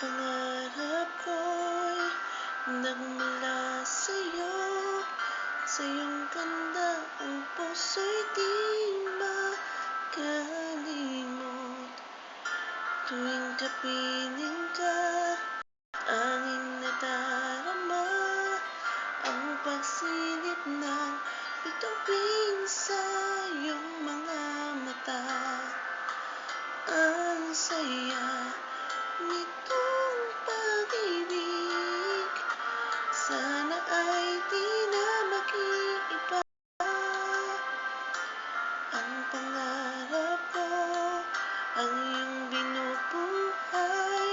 pangarap ko'y nagmula sa'yo. Sa iyong ganda ang puso'y di makalimot. Tuwing kapiling ka, tanging nadarama ang pagsilip ng bituin sa iyong mga mata. Ang saya nitong pag-ibig, sana ay di na mag-iiba. Ang pangarap ko, ang iyong binubuhay,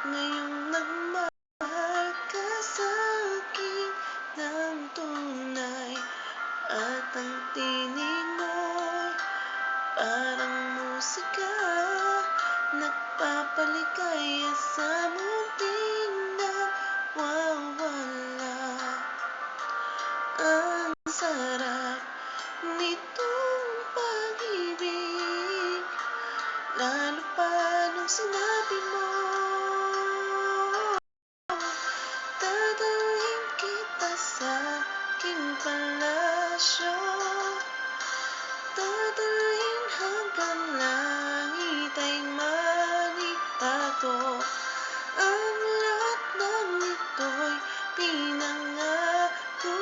ngayong nagmahal ka sa'kin ng tunay. At ang tinig mo'y parang musika, nagpapaligaya sa munting nawawala. Ang sarap nitong pag-ibig, lalo pa nung sinabi mo, dadalhin kita sa aking palasyo. Dadalhin hanggang langit ay manitato. Ang lahat ng ito'y pinangako